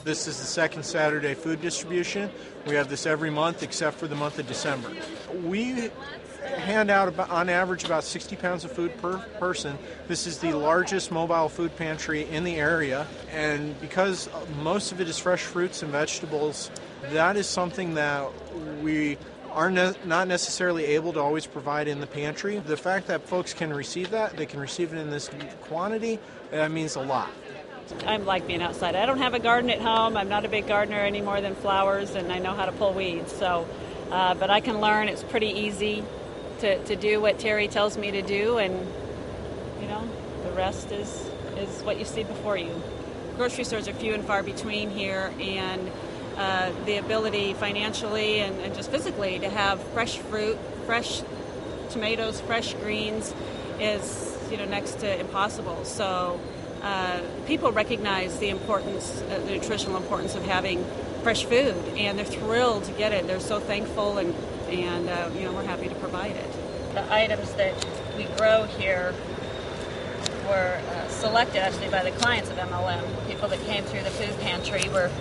This is the second Saturday food distribution. We have this every month except for the month of December. We hand out on average about 60 pounds of food per person. This is the largest mobile food pantry in the area, and because most of it is fresh fruits and vegetables, that is something that we are not necessarily able to always provide in the pantry. The fact that folks can receive that, they can receive it in this quantity, that means a lot. I like being outside. I don't have a garden at home. I'm not a big gardener any more than flowers, and I know how to pull weeds. So, but I can learn. It's pretty easy to do what Terry tells me to do, and the rest is what you see before you. Grocery stores are few and far between here, and the ability financially and just physically to have fresh fruit, fresh tomatoes, fresh greens is next to impossible. So people recognize the importance, the nutritional importance of having fresh food, and they're thrilled to get it. They're so thankful, and we're happy to provide it. The items that we grow here were selected actually by the clients of MLM. People that came through the food pantry were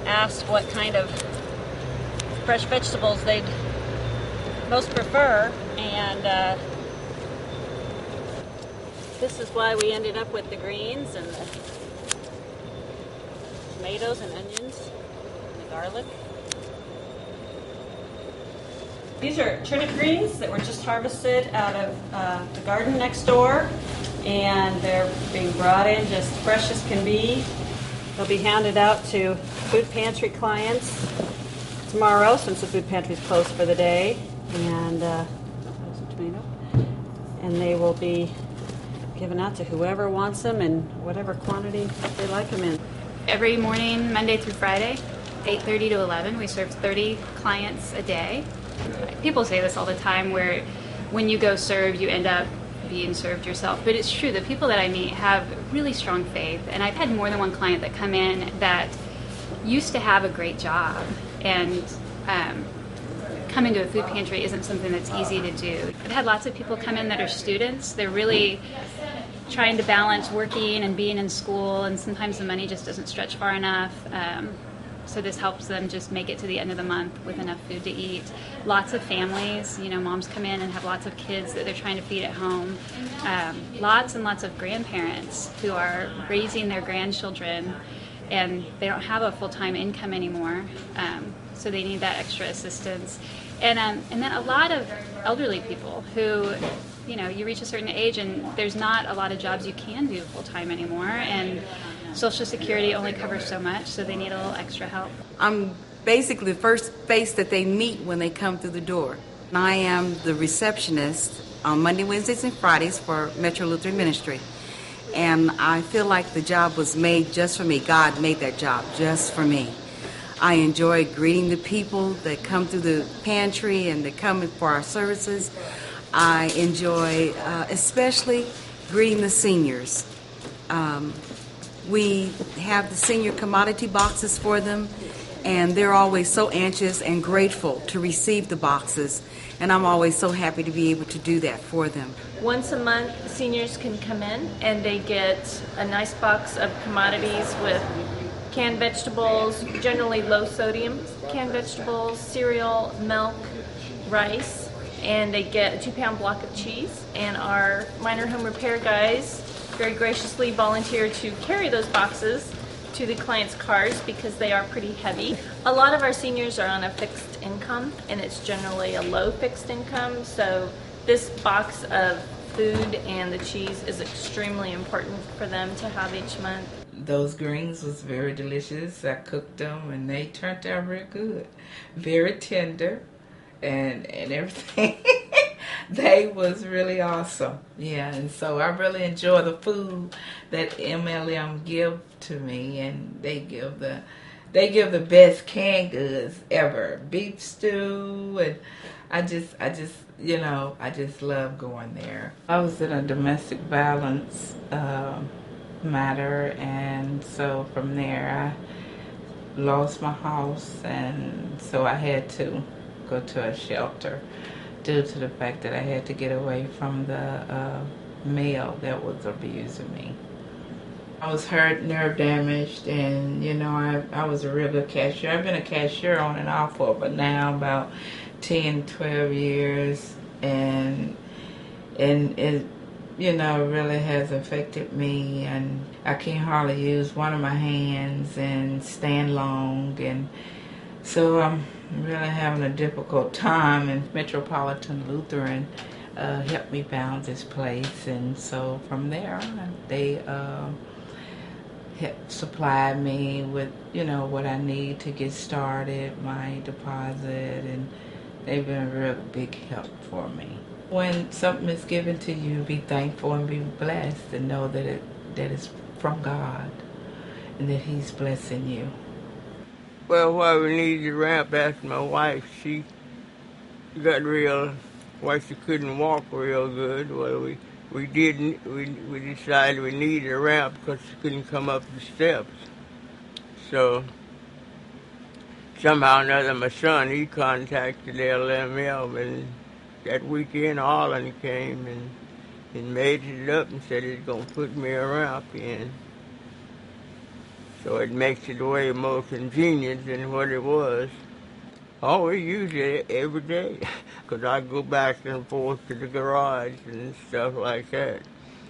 asked what kind of fresh vegetables they'd most prefer, and this is why we ended up with the greens and the tomatoes and onions and the garlic. These are turnip greens that were just harvested out of the garden next door, and they're being brought in just fresh as can be. They'll be handed out to food pantry clients tomorrow, since the food pantry is closed for the day, and they will be given out to whoever wants them in whatever quantity they like them in. Every morning, Monday through Friday, 8:30 to 11, we serve 30 clients a day. People say this all the time, where when you go serve, you end up being served yourself. But it's true, the people that I meet have really strong faith. And I've had more than one client that come in that used to have a great job, and coming to a food pantry isn't something that's easy to do. I've had lots of people come in that are students. They're really trying to balance working and being in school, and sometimes the money just doesn't stretch far enough. So this helps them just make it to the end of the month with enough food to eat. Lots of families, moms come in and have lots of kids that they're trying to feed at home. Lots and lots of grandparents who are raising their grandchildren, and they don't have a full-time income anymore, so they need that extra assistance. And then a lot of elderly people who, you reach a certain age and there's not a lot of jobs you can do full-time anymore, and Social Security only covers so much, so they need a little extra help. I'm basically the first face that they meet when they come through the door. I am the receptionist on Monday, Wednesdays, and Fridays for Metro Lutheran Ministry. And I feel like the job was made just for me. God made that job just for me. I enjoy greeting the people that come through the pantry and that come for our services. I enjoy especially greeting the seniors. We have the senior commodity boxes for them, and they're always so anxious and grateful to receive the boxes, and I'm always so happy to be able to do that for them. Once a month, seniors can come in and they get a nice box of commodities with canned vegetables, generally low sodium canned vegetables, cereal, milk, rice, and they get a 2-pound block of cheese. And our minor home repair guys very graciously volunteer to carry those boxes to the clients' cars because they are pretty heavy. A lot of our seniors are on a fixed income, and it's generally a low fixed income, so this box of food and the cheese is extremely important for them to have each month. Those greens was very delicious. I cooked them and they turned out real good. Very tender and everything. They was really awesome. Yeah, and so I really enjoy the food that MLM give to me, and they give the best canned goods ever. Beef stew, and I just love going there. I was in a domestic violence matter, and so from there I lost my house, and so I had to go to a shelter due to the fact that I had to get away from the male that was abusing me. I was hurt, nerve damaged, and I was a real good cashier. I've been a cashier on and off for but now about 10, 12 years, and it really has affected me, and I can't hardly use one of my hands and stand long, and so I'm really having a difficult time. And Metropolitan Lutheran helped me found this place, and so from there they supplied me with what I need to get started, my deposit, and they've been a real big help for me. When something is given to you, be thankful and be blessed, and know that it's from God and that He's blessing you. Well, why we needed the ramp, that's my wife. She got she couldn't walk real good. Well, we decided we needed a ramp because she couldn't come up the steps. So somehow or another, my son, he contacted LML, and that weekend Arlen came and made it up and said he's going to put me a ramp in. So it makes it way more convenient than what it was. Oh, we use it every day because I go back and forth to the garage and stuff like that.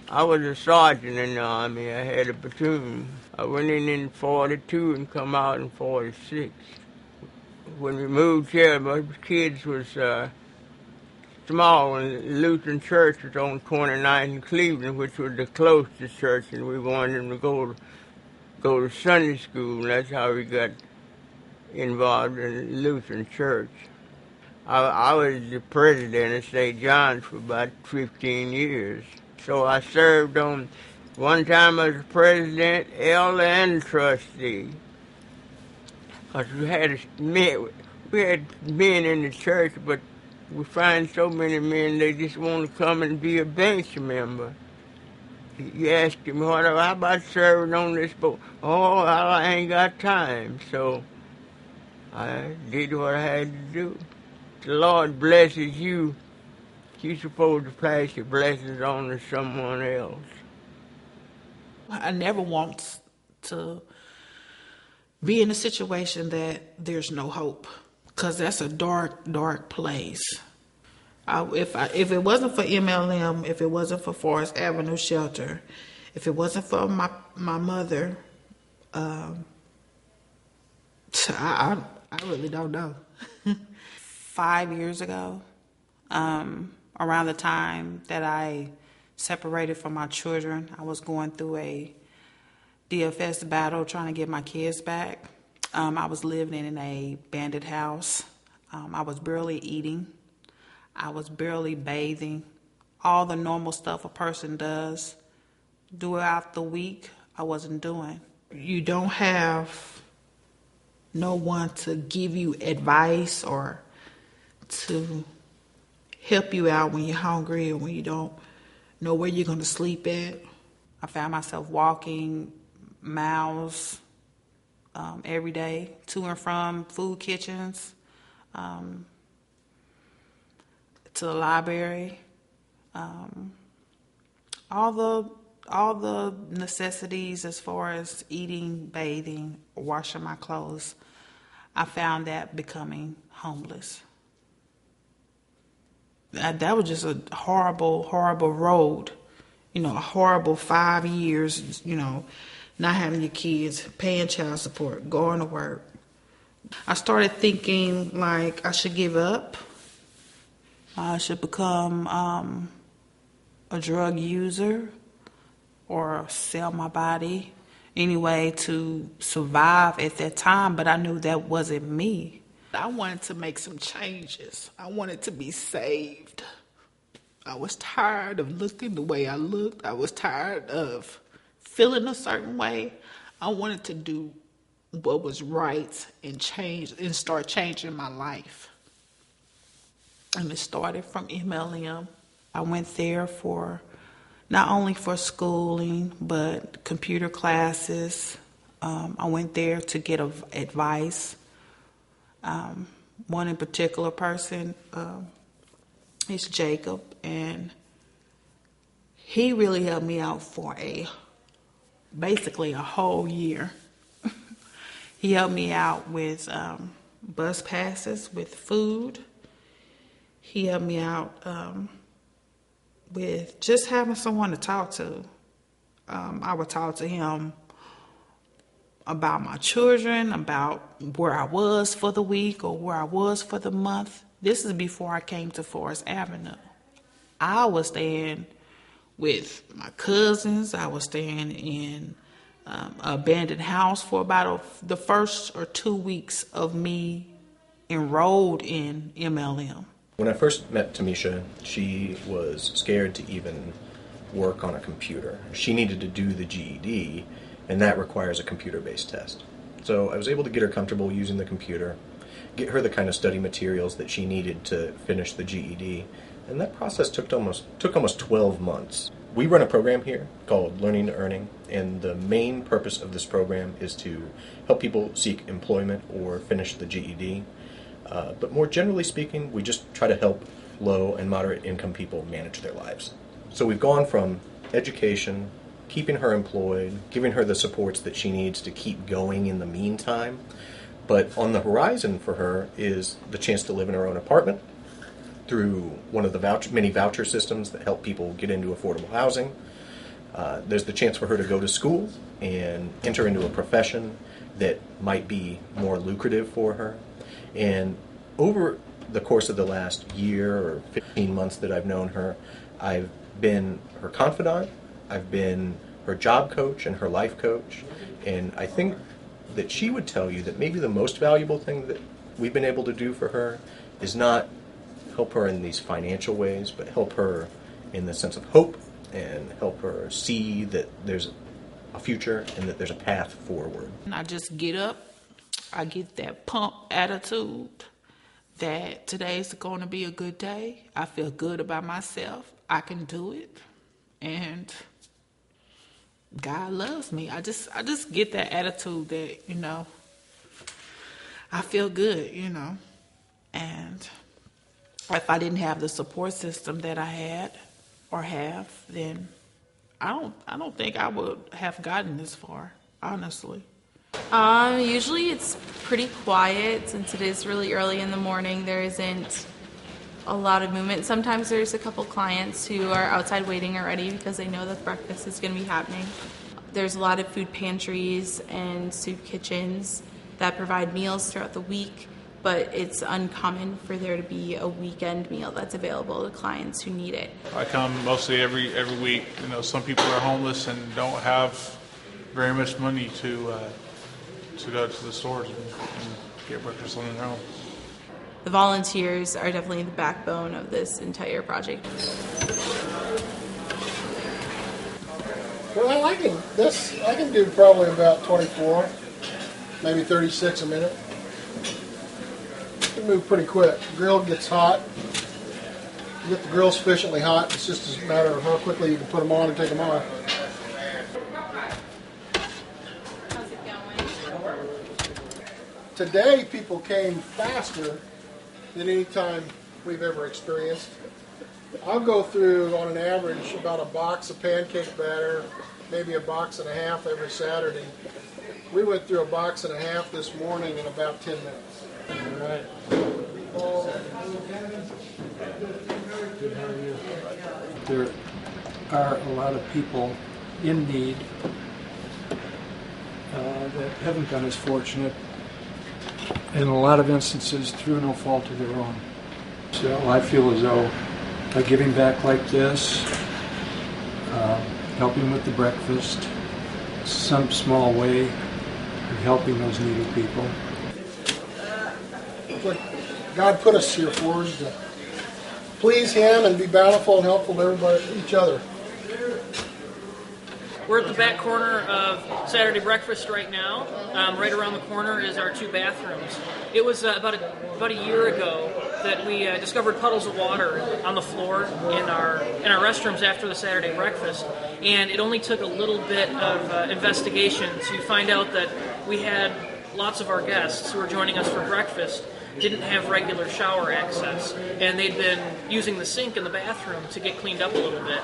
I was a sergeant in the Army. I had a platoon. I went in 42 and come out in 46. When we moved here, my kids was small, and the Lutheran Church was on 29th in Cleveland, which was the closest church, and we wanted them to go to Sunday school, and that's how we got involved in the Lutheran Church. I was the president of St. John's for about 15 years. So I served on, one time as president, elder, and trustee. Because we had men in the church, but we find so many men, they just want to come and be a bench member. You ask him, how about serving on this board? Oh, I ain't got time. So I did what I had to do. The Lord blesses you. You're supposed to pass your blessings on to someone else. I never want to be in a situation that there's no hope, because that's a dark, dark place. If it wasn't for MLM, if it wasn't for Forest Avenue Shelter, if it wasn't for my mother, I really don't know. 5 years ago, around the time that I separated from my children, I was going through a DFS battle trying to get my kids back. I was living in a bandit house. I was barely eating. I was barely bathing. All the normal stuff a person does throughout the week, I wasn't doing. You don't have no one to give you advice or to help you out when you're hungry or when you don't know where you're going to sleep at. I found myself walking miles every day to and from food kitchens, to the library, all the necessities as far as eating, bathing, washing my clothes. I found that becoming homeless. That was just a horrible, horrible road. A horrible 5 years, not having your kids, paying child support, going to work. I started thinking like I should give up. I should become a drug user or sell my body anyway to survive at that time, but I knew that wasn't me. I wanted to make some changes. I wanted to be saved. I was tired of looking the way I looked. I was tired of feeling a certain way. I wanted to do what was right and change and start changing my life. And it started from MLM. I went there for not only for schooling, but computer classes. I went there to get advice. One in particular person is Jacob, and he really helped me out for a basically a whole year. He helped me out with bus passes, with food. He helped me out with just having someone to talk to. I would talk to him about my children, about where I was for the week or where I was for the month. This is before I came to Forest Avenue. I was staying with my cousins. I was staying in an abandoned house for about the first or 2 weeks of me enrolled in MLM. When I first met Tamisha, she was scared to even work on a computer. She needed to do the GED, and that requires a computer-based test. So I was able to get her comfortable using the computer, get her the kind of study materials that she needed to finish the GED, and that process took almost 12 months. We run a program here called Learning to Earning, and the main purpose of this program is to help people seek employment or finish the GED. But more generally speaking, we just try to help low and moderate income people manage their lives. So we've gone from education, keeping her employed, giving her the supports that she needs to keep going in the meantime. But on the horizon for her is the chance to live in her own apartment through one of the many voucher systems that help people get into affordable housing. There's the chance for her to go to school and enter into a profession that might be more lucrative for her. And over the course of the last year or 15 months that I've known her, I've been her confidant, I've been her job coach and her life coach, and I think that she would tell you that maybe the most valuable thing that we've been able to do for her is not help her in these financial ways, but help her in the sense of hope and help her see that there's a future and that there's a path forward. And I just get up, I get that pump attitude that today's going to be a good day. I feel good about myself. I can do it. And God loves me. I just get that attitude that, I feel good, And if I didn't have the support system that I had or have, then I don't think I would have gotten this far, honestly. Usually it's pretty quiet since it is really early in the morning. There isn't a lot of movement. Sometimes there's a couple clients who are outside waiting already because they know that breakfast is going to be happening. There's a lot of food pantries and soup kitchens that provide meals throughout the week, but it's uncommon for there to be a weekend meal that's available to clients who need it. I come mostly every week. Some people are homeless and don't have very much money to go to the stores and get breakfast on their own. The volunteers are definitely the backbone of this entire project. Well, I can do probably about 24, maybe 36 a minute. Can move pretty quick. The grill gets hot. You get the grill sufficiently hot. It's just a matter of how quickly you can put them on and take them off. How's it going? Today, people came faster than any time we've ever experienced. I'll go through, on an average, about a box of pancake batter, maybe a box and a half every Saturday. We went through a box and a half this morning in about 10 minutes. All right. Good, how are you? There are a lot of people in need that haven't been as fortunate, in a lot of instances through no fault of their own. So I feel as though by giving back like this, helping with the breakfast, some small way of helping those needy people. What God put us here for is to please Him and be bountiful and helpful to everybody, each other. We're at the back corner of Saturday Breakfast right now. Right around the corner is our 2 bathrooms. It was about a year ago that we discovered puddles of water on the floor in our restrooms after the Saturday Breakfast, and it only took a little bit of investigation to find out that we had lots of our guests who were joining us for breakfast didn't have regular shower access, and they'd been using the sink in the bathroom to get cleaned up a little bit.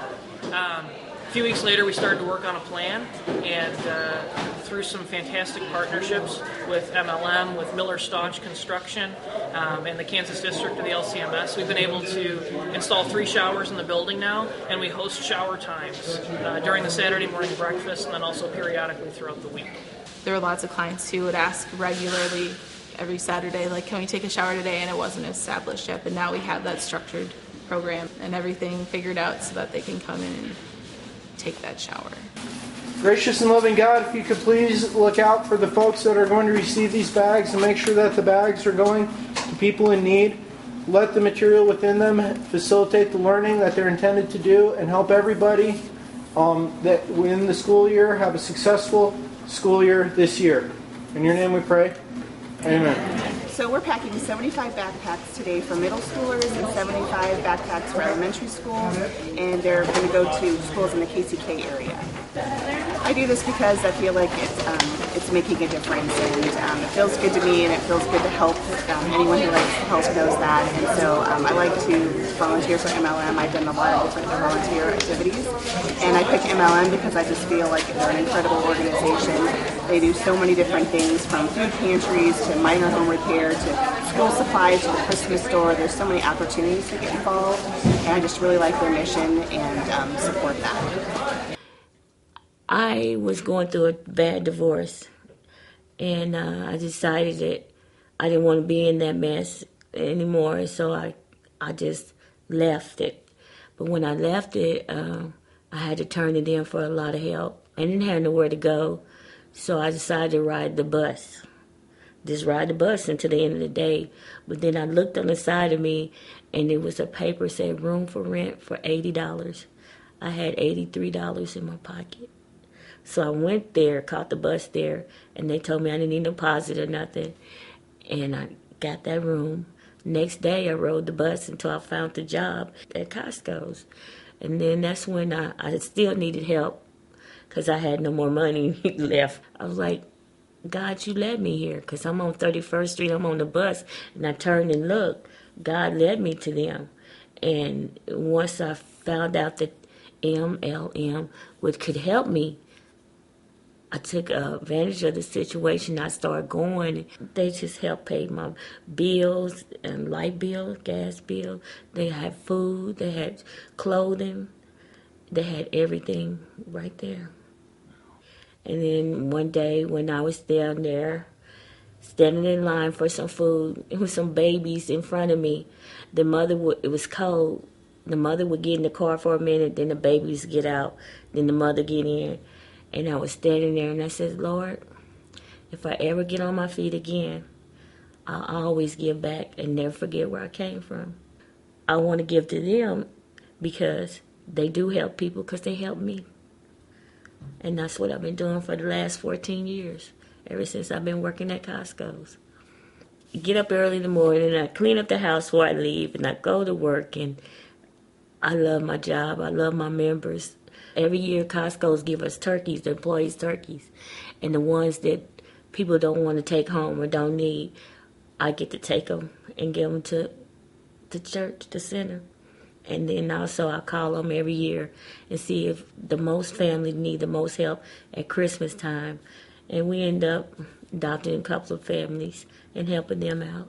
A few weeks later, we started to work on a plan, and through some fantastic partnerships with MLM, with Miller Staunch Construction, and the Kansas District of the LCMS, we've been able to install 3 showers in the building now, and we host shower times during the Saturday morning breakfast and then also periodically throughout the week. There were lots of clients who would ask regularly every Saturday, like, can we take a shower today? And it wasn't established yet, but now we have that structured program and everything figured out so that they can come in and take that shower. Gracious and loving God, if you could please look out for the folks that are going to receive these bags and make sure that the bags are going to people in need. Let the material within them facilitate the learning that they're intended to do and help everybody that in the school year have a successful school year this year. In your name we pray. Amen. So we're packing 75 backpacks today for middle schoolers and 75 backpacks for elementary school, and they're going to go to schools in the KCK area. I do this because I feel like it's making a difference, and it feels good to me, and it feels good to help. Anyone who likes to help knows that, and so I like to volunteer for MLM. I've done a lot of different volunteer activities, and I picked MLM because I just feel like they're an incredible organization. They do so many different things, from food pantries to minor home repair to school supplies to the Christmas store. There's so many opportunities to get involved, and I just really like their mission and support that. I was going through a bad divorce, and I decided that I didn't want to be in that mess anymore, so I just left it. But when I left it, I had to turn it in for a lot of help. I didn't have nowhere to go, so I decided to ride the bus. Just ride the bus until the end of the day. But then I looked on the side of me, and it was a paper said room for rent for $80. I had $83 in my pocket. So I went there, caught the bus there, and they told me I didn't need no deposit or nothing. And I got that room. Next day, I rode the bus until I found the job at Costco's. And then that's when I still needed help because I had no more money left. I was like, God, you led me here because I'm on 31st Street. I'm on the bus, and I turned and looked. God led me to them. And once I found out that MLM could help me, I took advantage of the situation. I started going. They just helped pay my bills, and light bill, gas bill. They had food. They had clothing. They had everything right there. And then one day when I was down there, standing in line for some food, it was some babies in front of me. The mother it was cold. The mother would get in the car for a minute, then the babies get out, then the mother get in. And I was standing there, and I said, Lord, if I ever get on my feet again, I'll always give back and never forget where I came from. I want to give to them because they do help people because they help me. And that's what I've been doing for the last 14 years, ever since I've been working at Costco's. I get up early in the morning, and I clean up the house before I leave, and I go to work, and I love my job. I love my members. Every year, Costco's give us turkeys, the employees' turkeys. And the ones that people don't want to take home or don't need, I get to take them and give them to the church, the center. And then also I call them every year and see if the most family need the most help at Christmas time. And we end up adopting a couple of families and helping them out.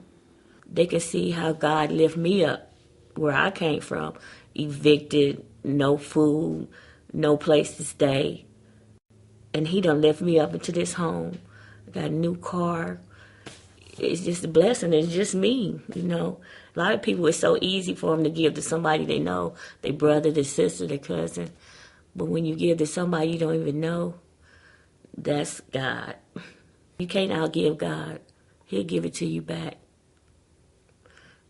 They can see how God lift me up where I came from, evicted, no food, no place to stay. And he done left me up into this home. I got a new car. It's just a blessing. It's just me, you know. A lot of people, it's so easy for them to give to somebody they know, their brother, their sister, their cousin. But when you give to somebody you don't even know, that's God. You can't outgive God. He'll give it to you back.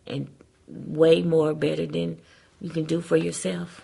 And way more better than you can do for yourself.